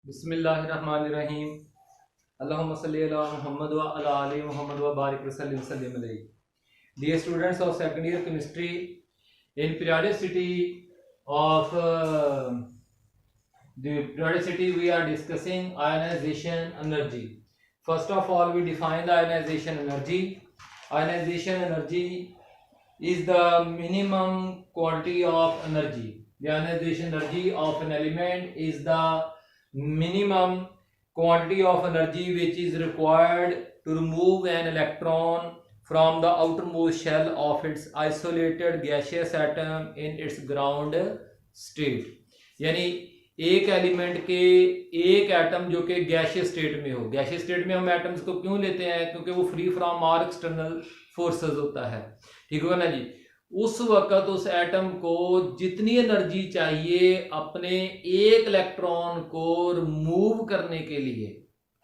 बिस्मिल्लाहिर्रहमानिर्रहीम। अल्लाहुम्मा सल्ली अला मुहम्मद व अला आलि मुहम्मद व बारिक वसल्लिम अलैहि। Dear students of second year chemistry, in periodicity of the periodicity we are discussing ionization energy. First of all, we define the ionization energy. Ionization energy is the minimum quantity of energy. The ionization energy of an element is the minimum quantity of energy which is required to remove an electron from the outermost shell of its isolated gaseous atom in its ground state. यानी एक element के एक atom जो कि gaseous state में हो। Gaseous state में हम एटम्स को क्यों लेते हैं? क्योंकि वो free from all external forces होता है। ठीक होगा ना जी। उस वक्त उस एटम को जितनी एनर्जी चाहिए अपने एक इलेक्ट्रॉन को रिमूव करने के लिए,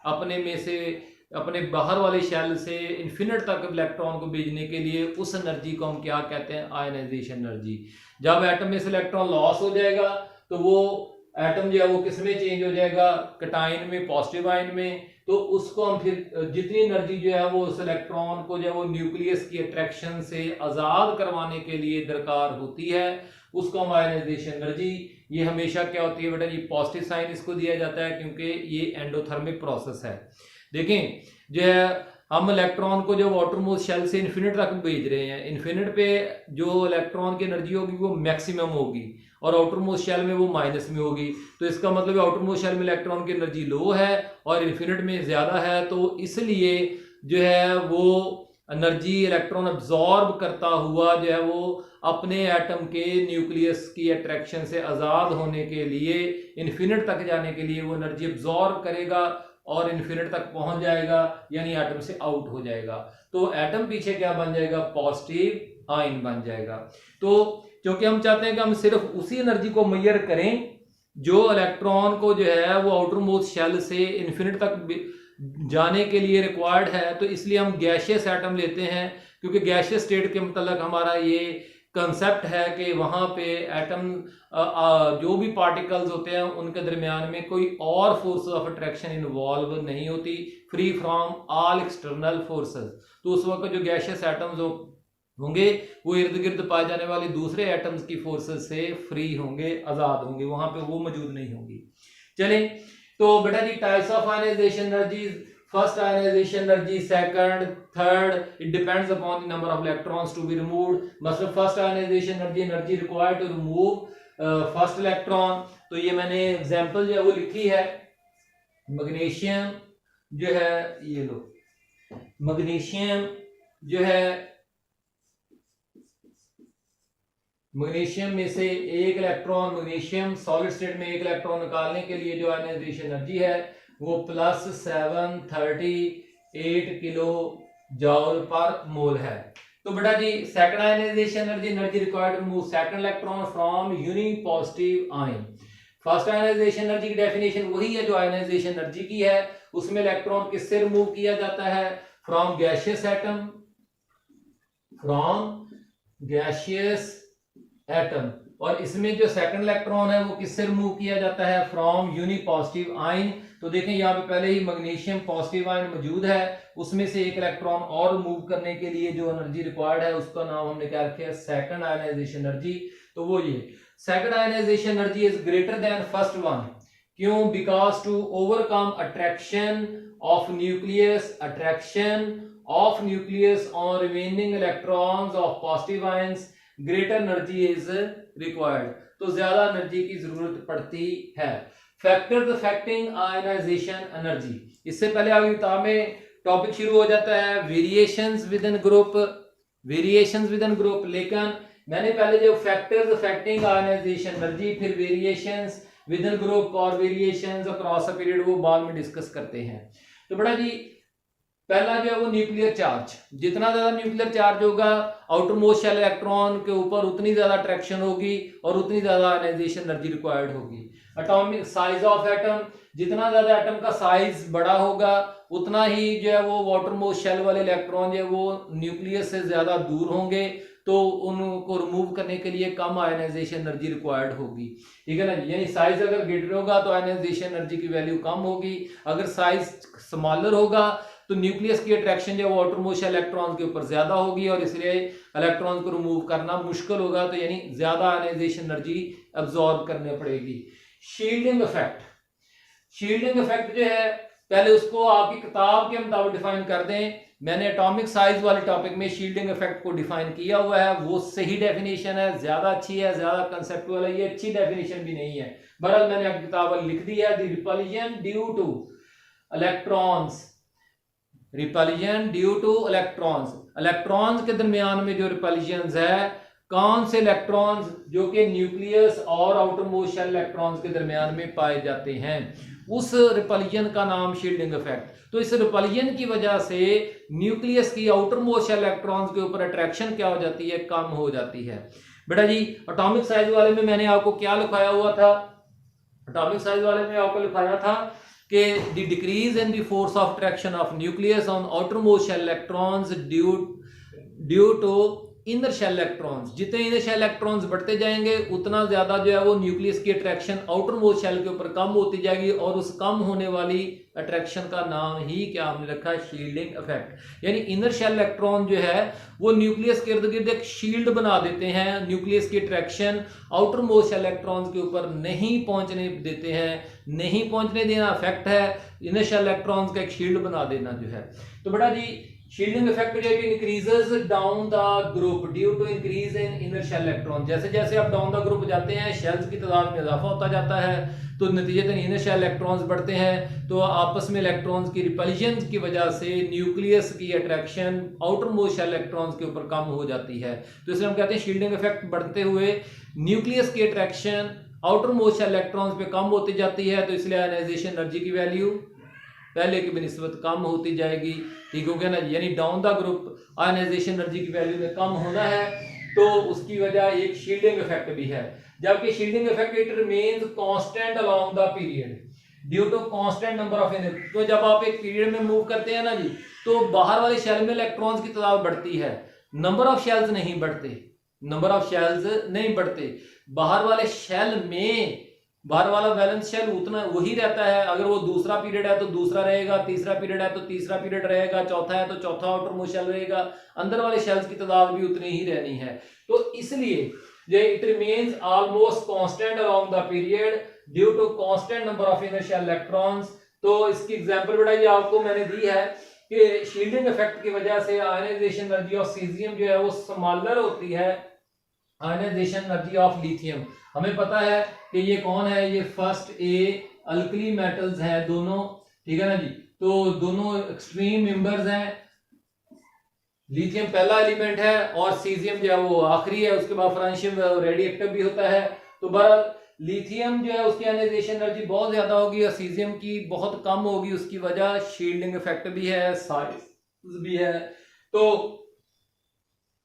अपने में से अपने बाहर वाले शेल से इन्फिनिट तक इलेक्ट्रॉन को भेजने के लिए, उस एनर्जी को हम क्या कहते हैं? Ionization energy. जब एटम में से इलेक्ट्रॉन लॉस हो जाएगा तो वो एटम जो है वो किस में चेंज हो जाएगा? कैटायन में, पॉजिटिव आयन में। तो उसको हम फिर जितनी एनर्जी जो है वो उस इलेक्ट्रॉन को जो है वो न्यूक्लियस की अट्रैक्शन से आजाद करवाने के लिए दरकार होती है, उसको हम आयनाइजेशन एनर्जी। ये हमेशा क्या होती है बेटा? ये पॉजिटिव साइन इसको दिया जाता है क्योंकि ये एंडोथर्मिक प्रोसेस है। देखें जो है हम इलेक्ट्रॉन को जो वाटरमोस्ट शेल से इन्फिनिट तक भेज रहे हैं, इन्फिनिट पे जो इलेक्ट्रॉन की एनर्जी होगी वो मैक्सिमम होगी और आउटरमोस्ट शेल में वो माइनस में होगी। तो इसका मतलब आउटरमोस्ट शेल में इलेक्ट्रॉन की एनर्जी लो है और इन्फिनिट में ज़्यादा है, तो इसलिए जो है वो एनर्जी इलेक्ट्रॉन अब्जॉर्ब करता हुआ जो है वो अपने एटम के न्यूक्लियस की अट्रैक्शन से आज़ाद होने के लिए, इन्फिनिट तक जाने के लिए वो एनर्जी अब्जॉर्ब करेगा और इन्फिनिट तक पहुंच जाएगा, यानी एटम से आउट हो जाएगा। तो एटम पीछे क्या बन जाएगा? पॉजिटिव आयन बन जाएगा। तो क्योंकि हम चाहते हैं कि हम सिर्फ उसी एनर्जी को मेजर करें जो इलेक्ट्रॉन को जो है वो आउटर मोस्ट शेल से इन्फिनिट तक जाने के लिए रिक्वायर्ड है, तो इसलिए हम गैशियस एटम लेते हैं। क्योंकि गैशियस स्टेट के मतलब हमारा ये कंसेप्ट है कि वहाँ पे एटम जो भी पार्टिकल्स होते हैं उनके दरमियान में कोई और फोर्स ऑफ अट्रैक्शन इन्वॉल्व नहीं होती, free from all external forces. तो उस वक्त जो गैशियस एटम्स होंगे वो इर्द गिर्द पाए जाने वाले दूसरे एटम्स की फोर्सेस से फ्री होंगे, आजाद होंगे, वहां पे वो मौजूद नहीं होंगी। चलें तो बेटा जी, types of ionization energies. First ionization energy, second, third, it depends upon the number of electrons to be removed. मतलब first ionization energy, energy required to remove first electron. तो ये मैंने एग्जांपल जो है वो लिखी है। मैग्नीशियम जो है, ये लो, मैग्नीशियम जो है, मैग्नीशियम में से एक इलेक्ट्रॉन, मैग्नीशियम सॉलिड स्टेट में एक इलेक्ट्रॉन निकालने के लिए जो आयनाइजेशन एनर्जी है वो +738 किलो जॉल पर मोल है। तो बेटा जी, second ionization energy, energy required to move second electron from unipositive ion. First ionization energy की डेफिनेशन वही है जो आयनाइजेशन एनर्जी की है। उसमें इलेक्ट्रॉन किससे रिमूव किया जाता है? From gaseous atom, from gaseous atom. और इसमें जो सेकंड इलेक्ट्रॉन है वो किससे रिमूव किया जाता है? From unipositive ion. तो देखें यहाँ पे पहले ही मैग्नीशियम पॉजिटिव आयन मौजूद है, उसमें से एक इलेक्ट्रॉन और रिमूव करने के लिए जो एनर्जी रिक्वायर्ड है उसका नाम हमने क्या रखा है? Second ionization energy. तो वो ये second ionization energy is greater than first one. क्यों? Because to overcome attraction of nucleus, attraction of nucleus on remaining electrons of positive ions, greater energy is required. तो ज्यादा एनर्जी की जरूरत पड़ती है। Factors affecting ionization energy. इससे पहले आगे किताब में टॉपिक शुरू हो जाता है variations with in group, variations with in group. लेकिन मैंने पहले जो फैक्टर्स अफेक्टिंग आयनाइजेशन एनर्जी, फिर वेरिएशंस विद इन ग्रुप और वेरिएशंस अक्रॉस अ पीरियड, वो बाद में डिस्कस करते हैं। तो बेटा जी, पहला जो है वो न्यूक्लियर चार्ज। जितना ज्यादा न्यूक्लियर चार्ज होगा आउटर मोस्ट शेल इलेक्ट्रॉन के ऊपर उतनी ज्यादा अट्रैक्शन होगी और उतनी ज्यादा आयनाइजेशन एनर्जी रिक्वायर्ड होगी। एटॉमिक साइज ऑफ एटम, जितना ज्यादा एटम का साइज बड़ा होगा उतना ही जो है वो वाटर मोस्ट शेल वाले इलेक्ट्रॉन जो है वो न्यूक्लियस से ज्यादा दूर होंगे, तो उनको रिमूव करने के लिए कम आयनाइजेशन एनर्जी रिक्वायर्ड होगी, ठीक है ना जी। यानी साइज अगर ग्रेटर होगा तो आयनाइजेशन एनर्जी की वैल्यू कम होगी, अगर साइज स्मॉलर होगा तो न्यूक्लियस की अट्रैक्शन जो वो आउटरमोस्ट इलेक्ट्रॉन के ऊपर ज्यादा होगी और इसलिए इलेक्ट्रॉन को रिमूव करना मुश्किल होगा, तो यानी ज्यादा आयनाइजेशन एनर्जी अब्सॉर्ब करने पड़ेगी। शील्डिंग इफेक्ट, शील्डिंग इफेक्ट जो है पहले उसको आपकी किताब के मुताबिक डिफाइन कर दें। मैंने एटॉमिक साइज वाले टॉपिक में शील्डिंग इफेक्ट को डिफाइन किया हुआ है, वो सही डेफिनेशन है, ज्यादा अच्छी है, ज्यादा कंसेप्चुअल है, ये अच्छी डेफिनेशन भी नहीं है। बहरहाल मैंने आपकी किताब में लिख दी है, the repulsion due two electrons, repulsion due two electrons, electrons के दरमियान में जो रिपल्जन है, कौन से इलेक्ट्रॉन्स जो कि न्यूक्लियस और आउटरमोस्ट शेल इलेक्ट्रॉन्स के दरमियान में पाए जाते हैं, उस रिपल्जन का नाम शील्डिंग इफेक्ट। तो इस रिपल्जन की वजह से न्यूक्लियस की आउटरमोस्ट शेल इलेक्ट्रॉन्स के ऊपर अट्रैक्शन क्या हो जाती है, कम हो जाती है। बेटा जी एटॉमिक साइज वाले में मैंने आपको क्या लिखाया हुआ था, एटॉमिक साइज वाले में आपको लिखाया था कि the decrease in the force of attraction of nucleus on outermost shell electrons due to inner shell electrons, जितने इनर शेल इलेक्ट्रॉन्स बढ़ते जाएंगे उतना ज्यादा जो है वो न्यूक्लियस की अट्रैक्शन आउटरमोस्ट शेल के ऊपर कम होती जाएगी, और उस कम होने वाली अट्रैक्शन का नाम ही क्या हमने रखा है, शील्डिंग इफेक्ट। यानी इनर शेल इलेक्ट्रॉन जो है वो न्यूक्लियस के इर्द गिर्द एक शील्ड बना देते हैं, न्यूक्लियस की अट्रैक्शन आउटरमोस्ट इलेक्ट्रॉन्स के ऊपर नहीं पहुंचने देते हैं, नहीं पहुंचने देना इफेक्ट है, इनर शेल इलेक्ट्रॉन्स का एक शील्ड बना देना जो है। तो बेटा जी शील्डिंग इफेक्ट जो है कि increases down the group due to increase in inner shell electron, जैसे जैसे आप डाउन द ग्रुप जाते हैं शेल्स की तादाद में इजाफा होता जाता है, तो नतीजतन इनर शेल इलेक्ट्रॉन्स बढ़ते हैं, तो आपस में इलेक्ट्रॉन्स की रिपल्जन की वजह से न्यूक्लियस की अट्रैक्शन आउटरमोस्ट शेल इलेक्ट्रॉन्स के ऊपर कम हो जाती है। तो इसलिए हम कहते हैं शील्डिंग इफेक्ट बढ़ते हुए न्यूक्लियस की अट्रैक्शन आउटरमोस्ट शेल इलेक्ट्रॉन्स पे कम होती जाती है, तो इसलिए आयनाइजेशन एनर्जी की वैल्यू पहले की बनिस्बत कम होती जाएगी, ठीक हो गया ना। यानी down the group ionization energy की वैल्यू में कम होना है, तो उसकी वजह एक शील्डिंग इफेक्ट भी है। जबकि shielding effect it remains constant along the period due to constant number of energy. तो जब आप एक पीरियड में मूव करते हैं ना जी, तो बाहर वाले शेल में इलेक्ट्रॉन्स की तादाद बढ़ती है, नंबर ऑफ शेल्स नहीं बढ़ते, नंबर ऑफ शेल्स नहीं बढ़ते। बाहर वाले शेल में बाहर वाला बैलेंस शेल उतना वही रहता है, अगर वो दूसरा पीरियड है तो दूसरा रहेगा, तीसरा पीरियड है तो तीसरा पीरियड रहेगा, चौथा है तो चौथा आउटरमोस्ट शेल रहेगा, अंदर वाले शेल्स की तादाद भी उतनी ही रहनी है। तो इसलिए it remains almost constant along the period due to constant number of inner shell electrons. तो इसकी एग्जांपल बेटा ये आपको मैंने दी है कि शील्डिंग इफेक्ट की वजह से आयनाइजेशन एनर्जी ऑफ सीजियम जो है वो स्मॉलर होती है आयनाइजेशन एनर्जी ऑफ लिथियम। हमें पता है कि ये कौन है, ये फर्स्ट ए अल्कली मेटल्स हैं दोनों, ठीक है ना जी। तो दोनों एक्सट्रीम मेंबर्स हैं, लिथियम पहला एलिमेंट है और सीजियम जो है वो आखिरी है, उसके बाद फ्रांशियम रेडिएक्टिव भी होता है। तो बहरहाल लिथियम जो है उसकी आयनाइजेशन एनर्जी बहुत ज्यादा होगी और सीजियम की बहुत कम होगी, उसकी वजह शील्डिंग इफेक्ट भी है, साइज भी है। तो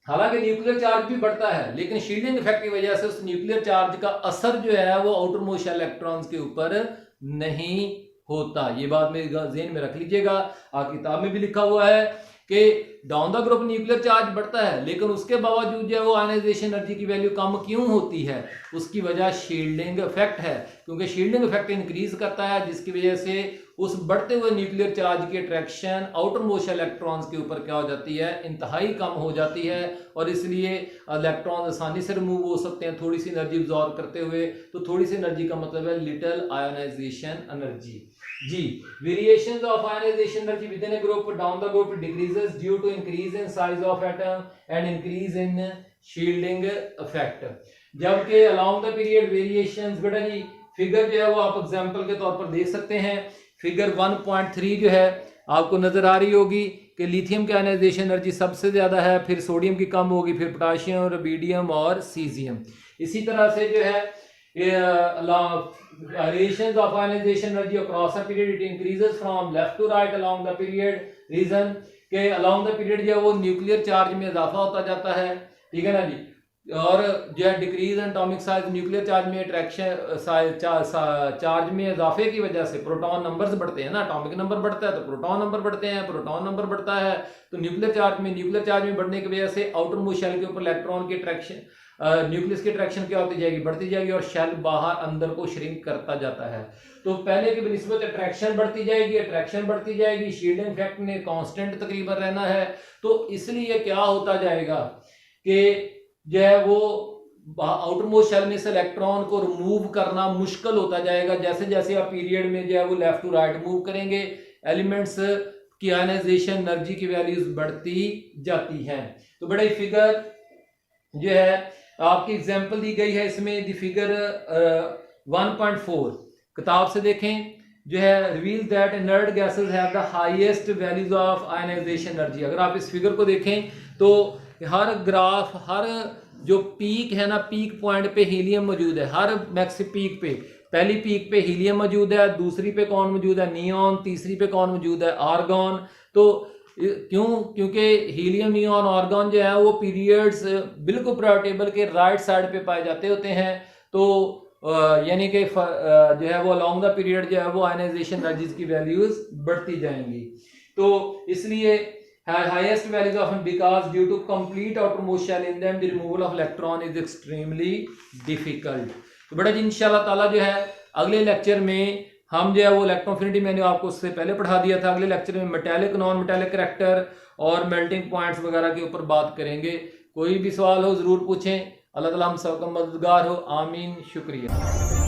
हालांकि न्यूक्लियर चार्ज भी बढ़ता है, लेकिन शील्डिंग इफेक्ट की वजह से उस न्यूक्लियर चार्ज का असर जो है वो आउटरमोस्ट इलेक्ट्रॉन्स के ऊपर नहीं होता। ये बात मेरे ज़हन में रख लीजिएगा, आपकी किताब में भी लिखा हुआ है कि down the group nuclear charge बढ़ता है, लेकिन उसके बावजूद जो है वो आयनाइजेशन एनर्जी की वैल्यू कम क्यों होती है, उसकी वजह शील्डिंग इफेक्ट है, क्योंकि शील्डिंग इफेक्ट इंक्रीज करता है, जिसकी वजह से उस बढ़ते हुए न्यूक्लियर चार्ज की अट्रैक्शन आउटरमोस्ट इलेक्ट्रॉन्स के ऊपर क्या हो जाती है, इंतहाई कम हो जाती है, और इसलिए इलेक्ट्रॉन आसानी से रिमूव हो सकते हैं थोड़ी सी एनर्जी अब्जॉर्ब करते हुए। तो थोड़ी सी एनर्जी का मतलब है लिटिल आयोनाइजेशन एनर्जी जी। Variations of ionization energy within a group down the group decreases due to increase in size of atom and increase in shielding effect. जबकि अलोंग द पीरियड वेरिएशंस, बेटा जी figure जो है वो आप example के तौर पर देख सकते हैं। फिगर 1.3 जो है आपको नजर आ रही होगी कि लिथियम की आयनाइजेशन एनर्जी सबसे ज्यादा है, फिर सोडियम की कम होगी, फिर पोटाशियम, रुबिडियम और सीजियम। इसी तरह से जो है variations of ionization energy across a period it increases from left to right along the period, reason के along the period जो वो न्यूक्लियर चार्ज में इजाफा होता जाता है, ठीक है ना जी। और जो है decrease in atomic size, nuclear charge में अट्रैक्शन चार्ज में इजाफे की वजह से प्रोटॉन नंबर्स बढ़ते हैं ना, एटॉमिक नंबर बढ़ता है तो प्रोटॉन नंबर बढ़ते हैं, प्रोटॉन नंबर बढ़ता है तो न्यूक्लियर चार्ज में बढ़ने की वजह से आउटर मोस्ट शेल के ऊपर इलेक्ट्रॉन की अट्रैक्शन, न्यूक्लियस की अट्रैक्शन क्या होती जाएगी, बढ़ती जाएगी और शेल बाहर अंदर को श्रिंक करता जाता है। तो पहले की बनिस्बत अट्रैक्शन बढ़ती जाएगी, शील्डिंग इफेक्ट ने कांस्टेंट तकरीबन रहना है। तो इसलिए क्या होता जाएगा कि जो है वो आउटर मोस्ट शेल में से इलेक्ट्रॉन को रिमूव करना मुश्किल होता जाएगा। जैसे जैसे आप पीरियड में जो है वो लेफ्ट टू राइट मूव करेंगे, एलिमेंट्स की आयनाइजेशन एनर्जी की वैल्यूज बढ़ती जाती हैं। तो बड़ा ही फिगर जो है आपकी एग्जांपल दी गई है इसमें, दी फिगर 1.4 किताब से देखें, जो है reveal that inert gases have the highest values of ionization energy. अगर आप इस फिगर को देखें तो हर ग्राफ, हर जो पीक है ना, पीक पॉइंट पे हीलियम मौजूद है। हर मैक्स पीक पे, पहली पीक पे हीलियम मौजूद है, दूसरी पे कौन मौजूद है, नियॉन, तीसरी पे कौन मौजूद है, आर्गॉन। तो क्योंकि हीलियम, नियॉन, आर्गॉन जो है वो पीरियड्स बिल्कुल पीरियोडिक टेबल के राइट साइड पे पाए जाते होते हैं। तो यानी कि जो है वो अलोंग द पीरियड जो है वो आयनाइजेशन एनर्जीज की वैल्यूज बढ़ती जाएंगी। तो इसलिए highest values often because due to complete outermost shell in them the removal of electron is extremely difficult। तो बड़ा जी इंशाल्लाह ताला जो है अगले लेक्चर में हम जो है वो इलेक्ट्रोफिनिटी मैंने आपको उससे पहले पढ़ा दिया था, अगले लेक्चर में मेटालिक, नॉन मेटालिक करैक्टर और मेल्टिंग पॉइंट्स वगैरह के ऊपर बात करेंगे। कोई भी सवाल हो जरूर पूछें। अल्लाह ताला हम सबका मददगार हो, आमीन। शुक्रिया।